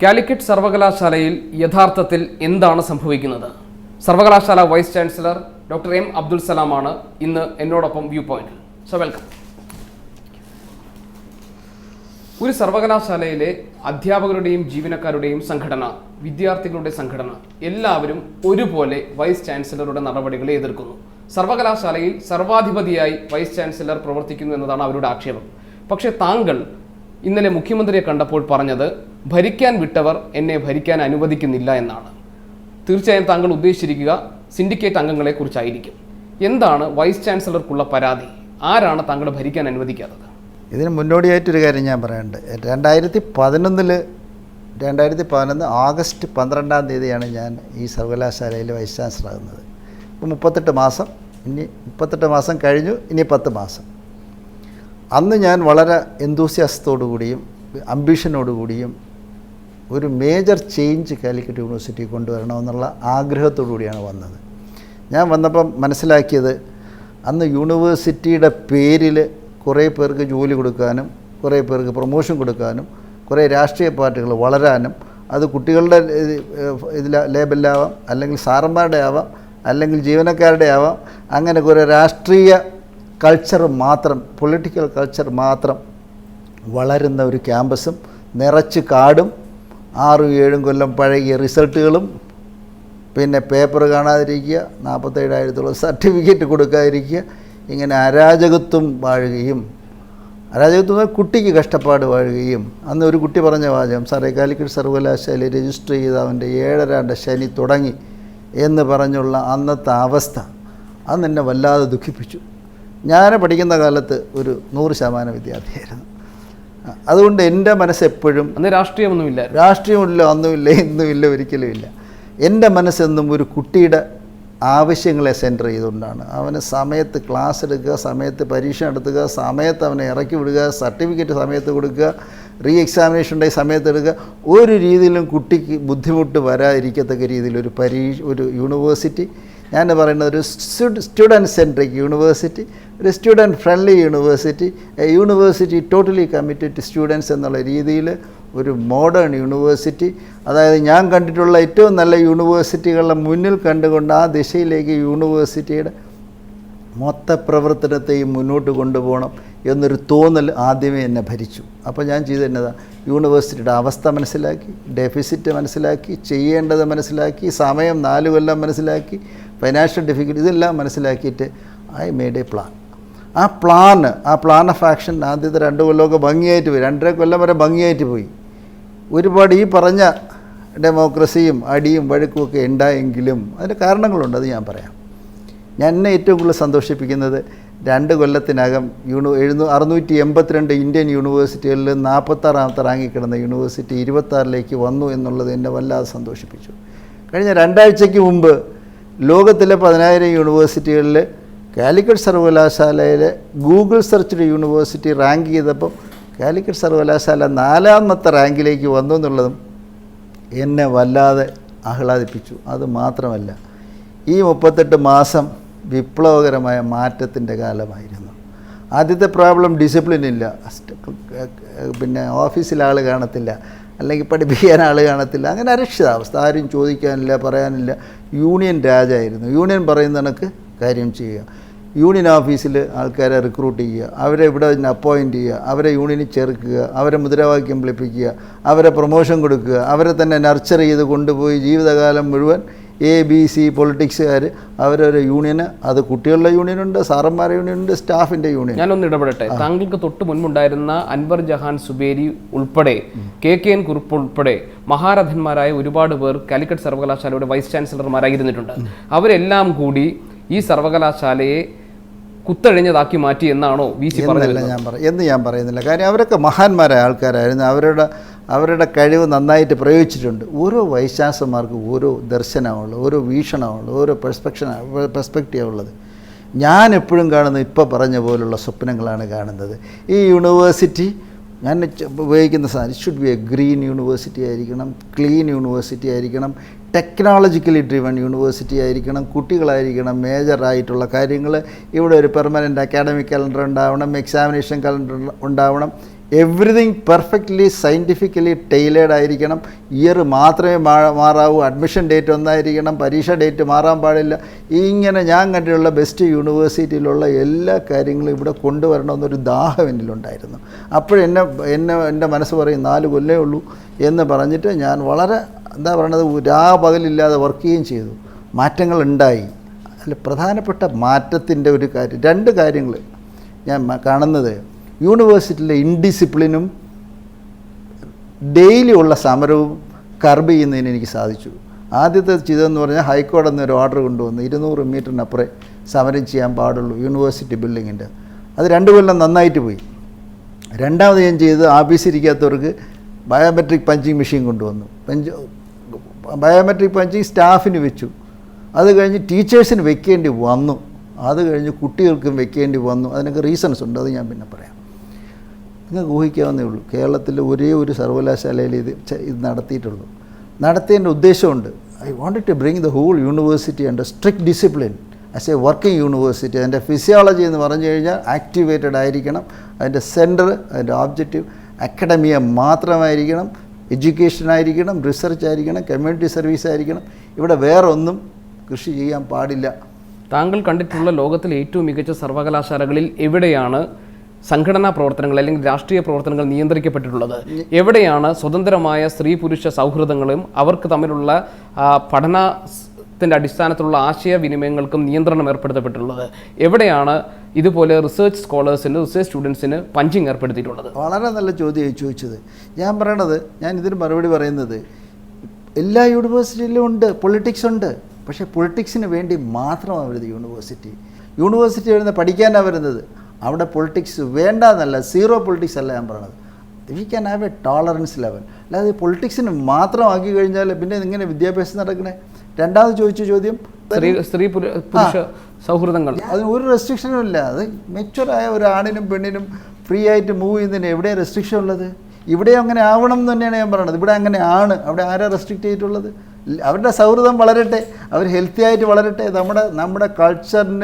കാലിക്കറ്റ് സർവകലാശാലയിൽ യഥാർത്ഥത്തിൽ എന്താണ് സംഭവിക്കുന്നത്? സർവകലാശാല vice chancellor doctor M Abdul സലാമാണ് ഇന്ന് എന്നോടൊപ്പം വ്യൂ പോയിന്റിൽ. So welcome. ഒരു സർവകലാശാലയിലെ അധ്യാപകരുടെയും ജീവനക്കാരുടെയും സംഘടന, വിദ്യാർത്ഥികളുടെ സംഘടന എല്ലാവരും ഒരുപോലെ വൈസ് ചാൻസലറുടെ നടപടികളെ എതിർക്കുന്നു. സർവകലാശാലയിൽ സർവാധിപതിയായി വൈസ് ചാൻസലർ പ്രവർത്തിക്കുന്നു എന്നതാണ് അവരുടെ ആക്ഷേപം. പക്ഷേ താങ്കൾ ഇന്നലെ മുഖ്യമന്ത്രിയെ കണ്ടപ്പോൾ പറഞ്ഞത് ഭരിക്കാൻ വിട്ടവർ എന്നെ ഭരിക്കാൻ അനുവദിക്കുന്നില്ല എന്നാണ്. തീർച്ചയായും താങ്കൾ ഉദ്ദേശിച്ചിരിക്കുക സിൻഡിക്കേറ്റ് അംഗങ്ങളെ കുറിച്ചായിരിക്കും. എന്താണ് വൈസ് ചാൻസലർക്കുള്ള പരാതി? ആരാണ് താങ്കളെ ഭരിക്കാൻ അനുവദിക്കാത്തത്? ഇതിന് മുന്നോടിയായിട്ടൊരു കാര്യം ഞാൻ പറയുന്നുണ്ട്. 2011 ആഗസ്റ്റ് 12 ഞാൻ ഈ സർവകലാശാലയിൽ വൈസ് ചാൻസലർ ആകുന്നത്. ഇപ്പോൾ 38 മാസം കഴിഞ്ഞു, ഇനി 10 മാസം. അന്ന് ഞാൻ വളരെ എന്തൂസിയാസത്തോടു കൂടിയും അംബിഷനോടുകൂടിയും ഒരു മേജർ ചേഞ്ച് കാലിക്കറ്റ് യൂണിവേഴ്സിറ്റി കൊണ്ടുവരണമെന്നുള്ള ആഗ്രഹത്തോടു കൂടിയാണ് വന്നത്. ഞാൻ വന്നപ്പം മനസ്സിലാക്കിയത്, അന്ന് യൂണിവേഴ്സിറ്റിയുടെ പേരിൽ കുറേ പേർക്ക് ജോലി കൊടുക്കാനും കുറേ പേർക്ക് പ്രൊമോഷൻ കൊടുക്കാനും കുറേ രാഷ്ട്രീയ പാർട്ടികൾ വളരാനും, അത് കുട്ടികളുടെ ലേബലിലാവാം, അല്ലെങ്കിൽ സാറന്മാരുടെ ആവാം, അല്ലെങ്കിൽ ജീവനക്കാരുടെ ആവാം, അങ്ങനെ കുറേ രാഷ്ട്രീയ കൾച്ചർ മാത്രം, പൊളിറ്റിക്കൽ കൾച്ചർ മാത്രം വളരുന്ന ഒരു ക്യാമ്പസും നിറച്ച് കാടും 6-7 കൊല്ലം പഴകിയ റിസൾട്ടുകളും, പിന്നെ പേപ്പർ കാണാതിരിക്കുക, 47,000 സർട്ടിഫിക്കറ്റ് കൊടുക്കാതിരിക്കുക, ഇങ്ങനെ അരാജകത്വം വാഴുകയും, അരാജകത്വം കുട്ടിക്ക് കഷ്ടപ്പാട് വാഴുകയും. അന്ന് ഒരു കുട്ടി പറഞ്ഞ വാചകം, സാറേ കാലിക്കറ്റ് സർവകലാശാലയിൽ രജിസ്റ്റർ ചെയ്ത അവൻ്റെ 7.5 ശനി തുടങ്ങി എന്ന് പറഞ്ഞുള്ള അന്നത്തെ അവസ്ഥ അന്നെന്നെ വല്ലാതെ ദുഃഖിപ്പിച്ചു. ഞാൻ പഠിക്കുന്ന കാലത്ത് ഒരു 100% വിദ്യാർത്ഥിയായിരുന്നു. അതുകൊണ്ട് എൻ്റെ മനസ്സെപ്പോഴും, അന്ന് രാഷ്ട്രീയമൊന്നുമില്ല, അന്നുമില്ല, ഇന്നുമില്ല, ഒരിക്കലും ഇല്ല. എൻ്റെ മനസ്സെന്നും ഒരു കുട്ടിയുടെ ആവശ്യങ്ങളെ സെൻറ്റർ ചെയ്തുകൊണ്ടാണ്. അവന് സമയത്ത് ക്ലാസ് എടുക്കുക, സമയത്ത് പരീക്ഷ നടത്തുക, സമയത്ത് അവനെ ഇറക്കി വിടുക, സർട്ടിഫിക്കറ്റ് സമയത്ത് കൊടുക്കുക, റീ എക്സാമിനേഷൻ്റെ സമയത്ത് എടുക്കുക. ഒരു രീതിയിലും കുട്ടിക്ക് ബുദ്ധിമുട്ട് വരാതിരിക്കത്തക്ക രീതിയിൽ ഒരു യൂണിവേഴ്സിറ്റി, ഞാൻ പറയുന്നത് ഒരു സ്റ്റുഡൻറ്റ് സെൻട്രിക് യൂണിവേഴ്സിറ്റി, ഒരു student friendly university, university totally committed to students എന്നുള്ള രീതിയിൽ ഒരു മോഡേൺ യൂണിവേഴ്സിറ്റി, അതായത് ഞാൻ കണ്ടിട്ടുള്ള ഏറ്റവും നല്ല യൂണിവേഴ്സിറ്റികളുടെ മുന്നിൽ കണ്ടുകൊണ്ട് ആ ദിശയിലേക്ക് യൂണിവേഴ്സിറ്റിയുടെ മൊത്ത പ്രവർത്തനത്തെയും മുന്നോട്ട് കൊണ്ടുപോകണം എന്നൊരു തോന്നൽ ആദ്യമേ എന്നെ ഭരിച്ചു. അപ്പോൾ ഞാൻ ചെയ്തത് യൂണിവേഴ്സിറ്റിയുടെ അവസ്ഥ മനസ്സിലാക്കി, ഡെഫിസിറ്റ് മനസ്സിലാക്കി, ചെയ്യേണ്ടത് മനസ്സിലാക്കി, സമയം 4 കൊല്ലം മനസ്സിലാക്കി, ഫൈനാൻഷ്യൽ ഡിഫിക്കൽറ്റി ഇതെല്ലാം മനസ്സിലാക്കിയിട്ട് ഐ മേഡ് എ പ്ലാൻ. ആ പ്ലാൻ ഓഫ് ആക്ഷൻ ആദ്യത്തെ 2 കൊല്ലമൊക്കെ ഭംഗിയായിട്ട് പോയി, 2.5 കൊല്ലം വരെ ഭംഗിയായിട്ട് പോയി. ഒരുപാട് ഈ പറഞ്ഞ ഡെമോക്രസിയും അടിയും വഴക്കുമൊക്കെ ഉണ്ടായെങ്കിലും അതിന് കാരണങ്ങളുണ്ട്, അത് ഞാൻ പറയാം. എന്നെ ഏറ്റവും കൂടുതൽ സന്തോഷിപ്പിക്കുന്നത് 2 കൊല്ലത്തിനകം 682 ഇന്ത്യൻ യൂണിവേഴ്സിറ്റികളിൽ 46ാമത്തെ റാങ്കിൽ കിടന്ന യൂണിവേഴ്സിറ്റി 26ലേക്ക് വന്നു എന്നുള്ളത് എന്നെ വല്ലാതെ സന്തോഷിപ്പിച്ചു. കഴിഞ്ഞ 2 ആഴ്ചയ്ക്ക് മുമ്പ് ലോകത്തിലെ 10,000 യൂണിവേഴ്സിറ്റികളിൽ കാലിക്കറ്റ് സർവകലാശാലയിലെ ഗൂഗിൾ സെർച്ചിൽ യൂണിവേഴ്സിറ്റി റാങ്ക് ചെയ്തപ്പോൾ കാലിക്കറ്റ് സർവകലാശാല 4ാമത്തെ റാങ്കിലേക്ക് വന്നു എന്നുള്ളതും എന്നെ വല്ലാതെ ആഹ്ലാദിപ്പിച്ചു. അത് മാത്രമല്ല, ഈ 38 മാസം വിപ്ലവകരമായ മാറ്റത്തിൻ്റെ കാലമായിരുന്നു. ആദ്യത്തെ പ്രോബ്ലം ഡിസിപ്ലിൻ ഇല്ല, പിന്നെ ഓഫീസിൽ ആൾ കാണത്തില്ല, അല്ലെങ്കിൽ പഠിപ്പിക്കാൻ ആൾ കാണത്തില്ല, അങ്ങനെ അരക്ഷിതാവസ്ഥ, ആരും ചോദിക്കാനില്ല, പറയാനില്ല. യൂണിയൻ രാജായിരുന്നു. യൂണിയൻ പറയുന്ന കണക്ക് കാര്യം ചെയ്യുക, യൂണിയൻ ഓഫീസിൽ ആൾക്കാരെ റിക്രൂട്ട് ചെയ്യുക, അവരെ ഇവിടെ അപ്പോയിൻറ്റ് ചെയ്യുക, അവരെ യൂണിയനിൽ ചേർക്കുക, അവരെ മുദ്രാവാക്യം വിളിപ്പിക്കുക, അവരെ പ്രൊമോഷൻ കൊടുക്കുക, അവരെ തന്നെ നർച്ചർ ചെയ്ത് കൊണ്ടുപോയി ജീവിതകാലം മുഴുവൻ ABC പൊളിറ്റിക്സുകാർ അവരവരെ യൂണിയന്, അത് കുട്ടികളുടെ യൂണിയനുണ്ട്, സാറന്മാരുടെ യൂണിയനുണ്ട്, സ്റ്റാഫിൻ്റെ യൂണിയൻ. ഞാനൊന്ന് ഇടപെടട്ടെ. താങ്കൾക്ക് തൊട്ട് മുൻപുണ്ടായിരുന്ന അൻവർ ജഹാൻ സുബേരി ഉൾപ്പെടെ KKN കുറുപ്പ് ഉൾപ്പെടെ മഹാരഥന്മാരായ ഒരുപാട് പേർ കാലിക്കറ്റ് സർവകലാശാലയുടെ വൈസ് ചാൻസലർമാരായിരുന്നിട്ടുണ്ട്. അവരെല്ലാം കൂടി ഈ സർവകലാശാലയെ കുത്തഴിഞ്ഞതാക്കി മാറ്റി എന്നാണോ VC പറഞ്ഞത്? ഞാൻ പറയുന്നില്ല. കാര്യം അവരൊക്കെ മഹാന്മാരായ ആൾക്കാരായിരുന്നു. അവരുടെ കഴിവ് നന്നായിട്ട് പ്രയോഗിച്ചിട്ടുണ്ട്. ഓരോ വൈസ് ചാൻസലർമാർക്കും ഓരോ ദർശനമുള്ളത്, ഓരോ വീക്ഷണമുള്ളത്, ഓരോ പെർസ്പെക്റ്റീവ് ഉള്ളത്. ഞാൻ എപ്പോഴും കാണുന്നത് ഇപ്പോൾ പറഞ്ഞ പോലുള്ള സ്വപ്നങ്ങളാണ് കാണുന്നത്. ഈ യൂണിവേഴ്സിറ്റി ഞാൻ ഉപയോഗിക്കുന്ന സാധനം should be A green university ആയിരിക്കണം, ക്ലീൻ യൂണിവേഴ്സിറ്റി ആയിരിക്കണം, ടെക്നോളജിക്കലി ഡ്രിവൺ യൂണിവേഴ്സിറ്റി ആയിരിക്കണം. കുട്ടികളായിരിക്കണം മേജറായിട്ടുള്ള കാര്യങ്ങൾ. ഇവിടെ ഒരു പെർമനൻ്റ് അക്കാഡമിക് കലണ്ടർ ഉണ്ടാവണം, എക്സാമിനേഷൻ കലണ്ടർ ഉണ്ടാവണം. എവറിതിങ് പെർഫെക്റ്റ്ലി സയൻറ്റിഫിക്കലി ടൈലേഡ് ആയിരിക്കണം. ഇയർ മാത്രമേ മാറാവൂ. അഡ്മിഷൻ ഡേറ്റ് ഒന്നായിരിക്കണം, പരീക്ഷ ഡേറ്റ് മാറാൻ പാടില്ല. ഇങ്ങനെ ഞാൻ കണ്ടിട്ടുള്ള ബെസ്റ്റ് യൂണിവേഴ്സിറ്റിയിലുള്ള എല്ലാ കാര്യങ്ങളും ഇവിടെ കൊണ്ടുവരണമെന്നൊരു ദാഹം എന്നിലുണ്ടായിരുന്നു. എൻ്റെ മനസ്സ് പറയും 4 കൊല്ലമേ ഉള്ളൂ എന്ന് പറഞ്ഞിട്ട് ഞാൻ വളരെ എന്താ പറയണത്, പകലില്ലാതെ വർക്ക് ചെയ്യുകയും ചെയ്തു. മാറ്റങ്ങൾ ഉണ്ടായി. അതിൽ പ്രധാനപ്പെട്ട മാറ്റത്തിൻ്റെ ഒരു കാര്യം, 2 കാര്യങ്ങൾ ഞാൻ കാണുന്നത്. യൂണിവേഴ്സിറ്റിയിലെ ഇൻഡിസിപ്ലിനും ഡെയിലി ഉള്ള സമരവും കർബ് ചെയ്യുന്നതിന് എനിക്ക് സാധിച്ചു. ആദ്യത്തെ ചെയ്തതെന്ന് പറഞ്ഞാൽ ഹൈക്കോടതി നിന്ന് ഒരു ഓർഡർ കൊണ്ടുവന്നു 200 മീറ്ററിനപ്പുറം സമരം ചെയ്യാൻ പാടുള്ളൂ യൂണിവേഴ്സിറ്റി ബിൽഡിങ്ങിൻ്റെ. അത് 2 കൊല്ലം നന്നായിട്ട് പോയി. രണ്ടാമത് ഞാൻ ചെയ്തത് ആഫീസിരിക്കാത്തവർക്ക് ബയോമെട്രിക് പഞ്ചിങ് മെഷീൻ കൊണ്ടുവന്നു. ബയോമെട്രിക് പഞ്ചിങ് സ്റ്റാഫിന് വെച്ചു. അത് കഴിഞ്ഞ് ടീച്ചേഴ്സിന് വെക്കേണ്ടി വന്നു. അത് കഴിഞ്ഞ് കുട്ടികൾക്കും വെക്കേണ്ടി വന്നു. അതിനൊക്കെ റീസൺസ് ഉണ്ട്, അത് ഞാൻ പിന്നെ പറയാം. നിങ്ങൾക്ക് ഊഹിക്കാവുന്നേ ഉള്ളൂ, കേരളത്തിൽ ഒരേ ഒരു സർവകലാശാലയിൽ ഇത് നടത്തിയിട്ടുള്ളൂ. നടത്തിയതിൻ്റെ ഉദ്ദേശമുണ്ട്. I wanted to bring the whole university under strict discipline as a working university. അതിൻ്റെ ഫിസിയോളജി എന്ന് പറഞ്ഞു കഴിഞ്ഞാൽ ആക്ടിവേറ്റഡ് ആയിരിക്കണം. അതിൻ്റെ സെൻറ്റർ, അതിൻ്റെ ഓബ്ജക്റ്റീവ് അക്കാഡമിയ മാത്രമായിരിക്കണം, എഡ്യൂക്കേഷൻ ആയിരിക്കണം, റിസർച്ച് ആയിരിക്കണം, കമ്മ്യൂണിറ്റി സർവീസ് ആയിരിക്കണം. ഇവിടെ വേറെ ഒന്നും കൃഷി ചെയ്യാൻ പാടില്ല. താങ്കൾ കണ്ടിട്ടുള്ള ലോകത്തിലെ ഏറ്റവും മികച്ച സർവകലാശാലകളിൽ എവിടെയാണ് സംഘടനാ പ്രവർത്തനങ്ങൾ അല്ലെങ്കിൽ രാഷ്ട്രീയ പ്രവർത്തനങ്ങൾ നിയന്ത്രിക്കപ്പെട്ടിട്ടുള്ളത്? എവിടെയാണ് സ്വതന്ത്രമായ സ്ത്രീ പുരുഷ സൗഹൃദങ്ങളും അവർക്ക് തമ്മിലുള്ള പഠനത്തിൻ്റെ അടിസ്ഥാനത്തിലുള്ള ആശയവിനിമയങ്ങൾക്കും നിയന്ത്രണം ഏർപ്പെടുത്തപ്പെട്ടിട്ടുള്ളത്? എവിടെയാണ് ഇതുപോലെ റിസർച്ച് സ്കോളേഴ്സിന്, റിസർച്ച് സ്റ്റുഡൻസിന് പഞ്ചിങ് ഏർപ്പെടുത്തിയിട്ടുള്ളത്? വളരെ നല്ല ചോദ്യമായി ചോദിച്ചത്. ഞാൻ പറയണത്, ഞാൻ ഇതിന് മറുപടി പറയുന്നത്, എല്ലാ യൂണിവേഴ്സിറ്റിയിലും ഉണ്ട്, പൊളിറ്റിക്സ് ഉണ്ട്. പക്ഷേ പൊളിറ്റിക്സിന് വേണ്ടി മാത്രമാണ് വരുന്നത് യൂണിവേഴ്സിറ്റി വരുന്നത് പഠിക്കാനാണ് വരുന്നത്. അവിടെ പൊളിറ്റിക്സ് വേണ്ട എന്നല്ല, സീറോ പൊളിറ്റിക്സ് അല്ല ഞാൻ പറയണത്. We can have A tolerance level. അല്ലാതെ പൊളിറ്റിക്സിന് മാത്രമാക്കി കഴിഞ്ഞാൽ പിന്നെ ഇങ്ങനെ വിദ്യാഭ്യാസം നടക്കണേ. രണ്ടാമത് ചോദിച്ച ചോദ്യം സ്ത്രീ പുരുഷ സൗഹൃദങ്ങൾ, അതിന് ഒരു റെസ്ട്രിക്ഷനും ഇല്ല. അത് മെച്ചുവറായ ഒരു ആണിനും പെണ്ണിനും ഫ്രീ ആയിട്ട് മൂവ് ചെയ്യുന്നതിന് എവിടെയാണ് റെസ്ട്രിക്ഷൻ ഉള്ളത്? ഇവിടെ അങ്ങനെ ആവണം എന്ന് തന്നെയാണ് ഞാൻ പറയണത്. ഇവിടെ അങ്ങനെയാണ്. അവിടെ ആരാ റെസ്ട്രിക്റ്റ് ചെയ്തിട്ടുള്ളത്? അവരുടെ സൗഹൃദം വളരട്ടെ, അവർ ഹെൽത്തി ആയിട്ട് വളരട്ടെ. നമ്മുടെ കൾച്ചറിന്